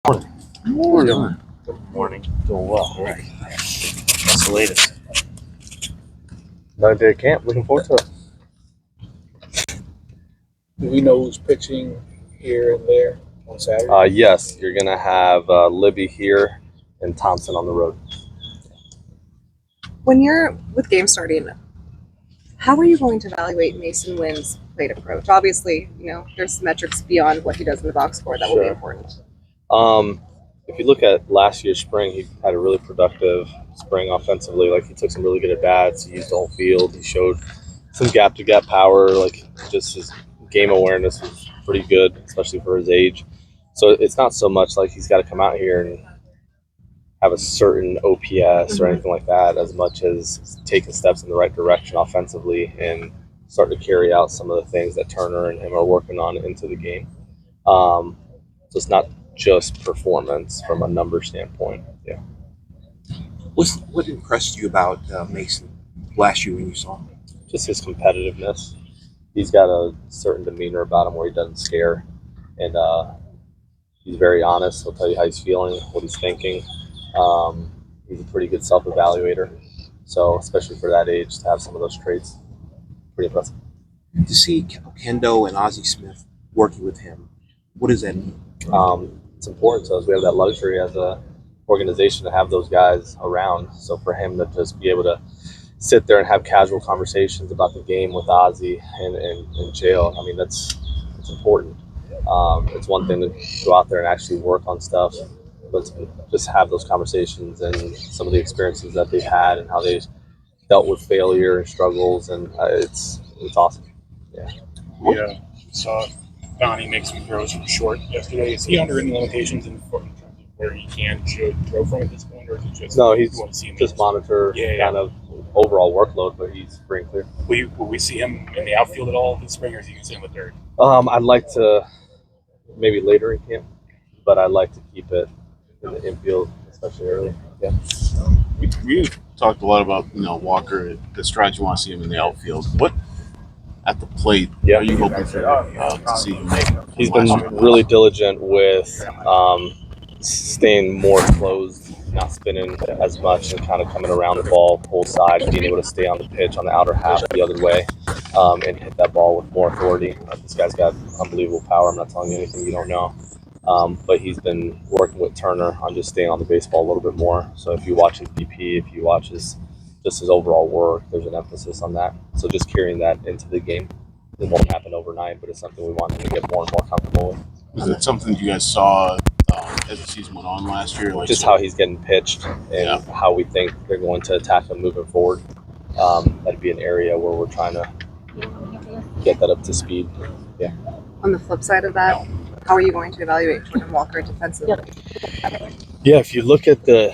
Morning. Good morning. Doing well. All right. What's the latest? Another day of camp. Looking forward to it. Do we know who's pitching here and there on Saturday? Yes, you're going to have Libby here and Thompson on the road. When you're with game starting, how are you going to evaluate Mason Wynn's plate approach? Obviously, there's metrics beyond what he does in the box score that will be important. If you look at last year's spring, he had a really productive spring offensively. Like, he took some really good at bats. He used the whole field. He showed some gap-to-gap power. Like, just his game awareness was pretty good, especially for his age. So it's not so much like he's got to come out here and have a certain OPS or anything like that, as much as taking steps in the right direction offensively and starting to carry out some of the things that Turner and him are working on into the game. So it's not just performance from a number standpoint. Yeah. What impressed you about Mason last year when you saw him? Just his competitiveness. He's got a certain demeanor about him where he doesn't scare, and he's very honest. He'll tell you how he's feeling, what he's thinking. He's a pretty good self-evaluator. So especially for that age, to have some of those traits, pretty impressive. To see Kendo and Ozzie Smith working with him, what does that mean? It's important to us. We have that luxury as a organization to have those guys around. So for him to just be able to sit there and have casual conversations about the game with Ozzie and jail, I mean, that's important. It's one thing to go out there and actually work on stuff, but to just have those conversations and some of the experiences that they've had and how they dealt with failure and struggles, and it's awesome. Yeah. Yeah. Saw Donnie make some throws from short yesterday. Is he under any limitations in terms of where he should throw from at this point, or is it just no? He's just monitor kind of overall workload, but he's free and clear. Will we see him in the outfield at all this spring, or is he going to stay in the third? I'd like to maybe later in camp, but I'd like to keep it in the infield, especially early. Yeah. We talked a lot about Walker, the strides you want to see him in the outfield. What at the plate are you hoping for to see him make? He's been really diligent with staying more closed, not spinning as much, and kind of coming around the ball full side, being able to stay on the pitch on the outer half the other way, and hit that ball with more authority. This guy's got unbelievable power. I'm not telling you anything you don't know. But he's been working with Turner on just staying on the baseball a little bit more. So if you watch his BP, if you watch his overall work, there's an emphasis on that. So just carrying that into the game. It won't happen overnight, but it's something we want him to get more and more comfortable with. Was it something you guys saw as the season went on last year? Just how he's getting pitched and how we think they're going to attack him moving forward. That'd be an area where we're trying to get that up to speed. Yeah. On the flip side of that, how are you going to evaluate Jordan Walker defensively? Yeah, if you look at the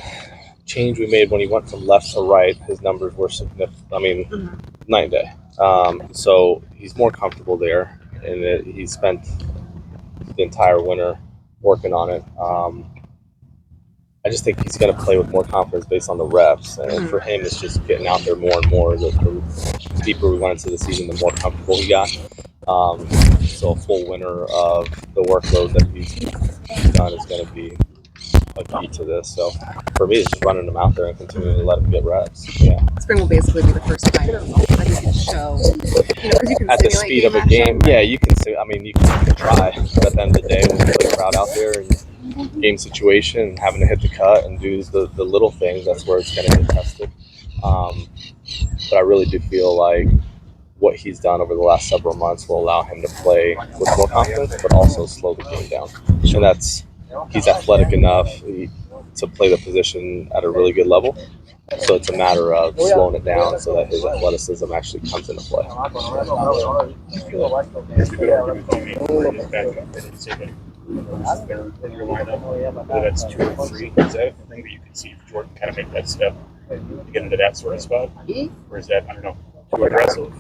change we made when he went from left to right, his numbers were significant. I mean, night and day. So he's more comfortable there, and he spent the entire winter working on it. I just think he's going to play with more confidence based on the reps, and for him, it's just getting out there more and more. The deeper we went into the season, the more comfortable he got. So a full winter of the workload that he's done is going to be a key to this. So for me, it's just running him out there and continuing to let him get reps. Yeah. Spring will basically be the first time that you can show, because you can at the speed of a game. Yeah, you can. I mean, you can try, but at the end of the day, when you play a crowd out there and game situation and having to hit the cut and do the little things, that's where it's going to get tested. But I really do feel like what he's done over the last several months will allow him to play with more confidence, but also slow the game down. And he's athletic enough to play the position at a really good level. So it's a matter of slowing it down so that his athleticism actually comes into play. There's a good argument to be made for his backup and say that in your lineup, whether that's 2 or 3. Is that a thing that you can see if Jordan kind of make that step to get into that sort of spot? Or is that, I don't know, too aggressive?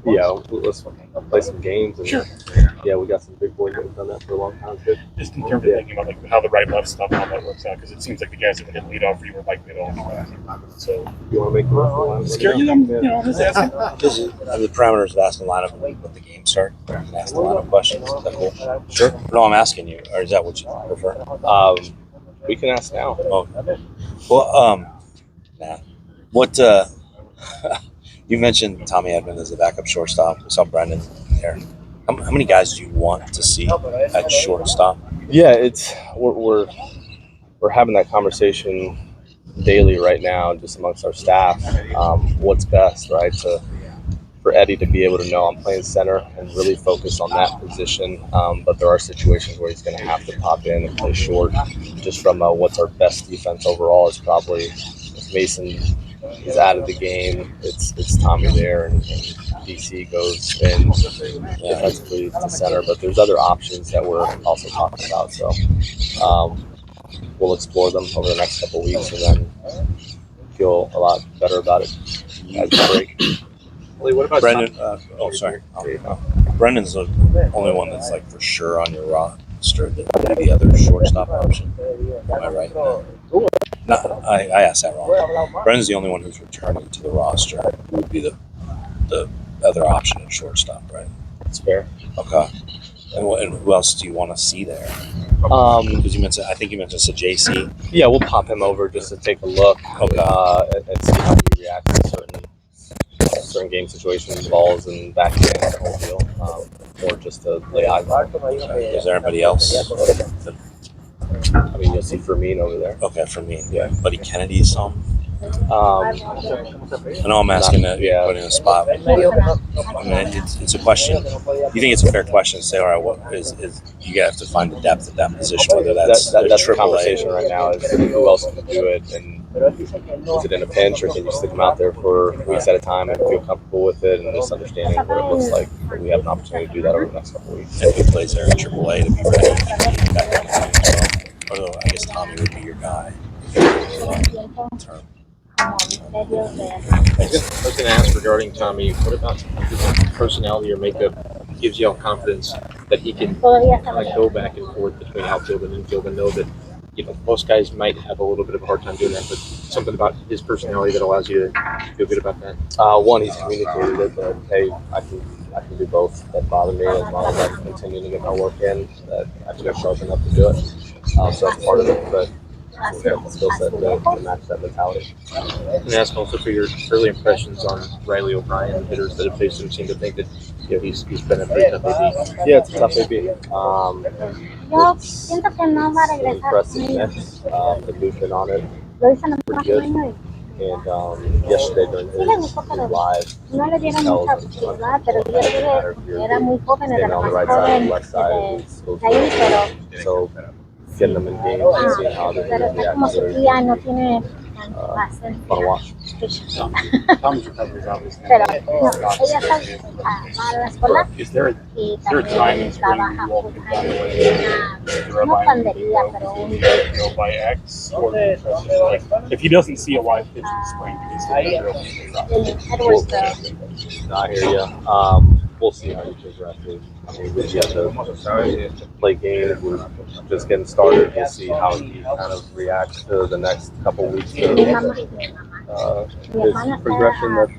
Yeah, let's play some games. And yeah, we got some big boys that have done that for a long time too. Just in terms of thinking about like how the right-left stuff, how that works out, because it seems like the guys that didn't lead off for you were likely to all So you want to make the rest of the I'm just asking. The parameters of asking lineup with the game start. Ask the lineup questions. Is that cool? Sure. No, I'm asking you. Or is that what you prefer? We can ask now. Oh, well, what you mentioned Tommy Edmond as a backup shortstop. We saw Brendan there. How many guys do you want to see at shortstop? Yeah, it's we're having that conversation daily right now, just amongst our staff. What's best, right? For Eddie to be able to know I'm playing center and really focus on that position. But there are situations where he's going to have to pop in and play short. Just from what's our best defense overall is probably if Mason is out of the game, it's Tommy there, and DC goes in defensively to center. But there's other options that we're also talking about. So we'll explore them over the next couple of weeks and then feel a lot better about it as we break. What about Brendan? Sorry. Brendan's the only one that's like for sure on your roster. The other shortstop option. Am I right? No, I asked that wrong. Brendan's the only one who's returning to the roster. Would be the other option at shortstop, right? That's fair. Okay. And who else do you want to see there? Because you mentioned, I think you mentioned JC. Yeah, we'll pop him over just to take a look and see how he reacts to certain game situations, balls, and backhand, the whole deal, or just to lay eyes on him. Is there anybody else? I mean, you'll see Fermin over there. Okay, Fermin. Yeah. Buddy Kennedy is some. Um, I know I'm asking that you're putting in a spot. I mean, it's a question. You think it's a fair question to say, all right, what is you have to find the depth at that position, whether that's the conversation right now is who else can do it, and is it in a pinch, or can you stick them out there for weeks at a time and feel comfortable with it and just understanding what it looks like. We have an opportunity to do that over the next couple of weeks. And who plays there in AAA to be ready? Although I guess Tommy would be your guy. Term. I was going to ask regarding Tommy, what about his personality or makeup gives you all confidence that he can go back and forth between outfield and infield and know that, most guys might have a little bit of a hard time doing that, but something about his personality that allows you to feel good about that? One, he's communicated it that, hey, I can do both. That bother me as long as I continue to get my work in, that I feel sharp enough to do it. So that's part of it, but we have the skill set to match that mentality. And ask also for your early impressions on Riley O'Brien. Hitters that have faced him seem to think that he's been a pretty tough AB. Yeah, it's a tough AB. It's impressive mix. The movement on it, pretty good. And yesterday during his live, standing on the right side, the left side, so getting them in games and seeing how they're going to react to fun to watch. Tom's recovery is obviously Is there a time spring you all can go by X, or like, if he doesn't see a live pitch in spring, I hear you. We'll see how he progresses. I mean, we have to play games. We're just getting started. We'll see how he kind of reacts to the next couple weeks. His progression that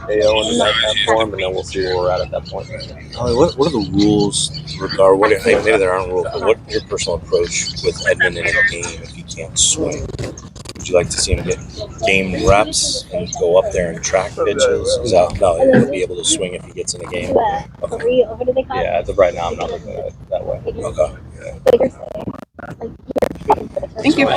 AO and that form, and then we'll see where we're at that point. What are the rules regard? Maybe there aren't rules, but what's your personal approach with Edmond in a game if he can't swing? Would you like to see him get game reps and go up there and track pitches? No, he'll be able to swing if he gets in a game. Okay. Yeah, as of right now, I'm not looking at it that way. Okay. Thank you.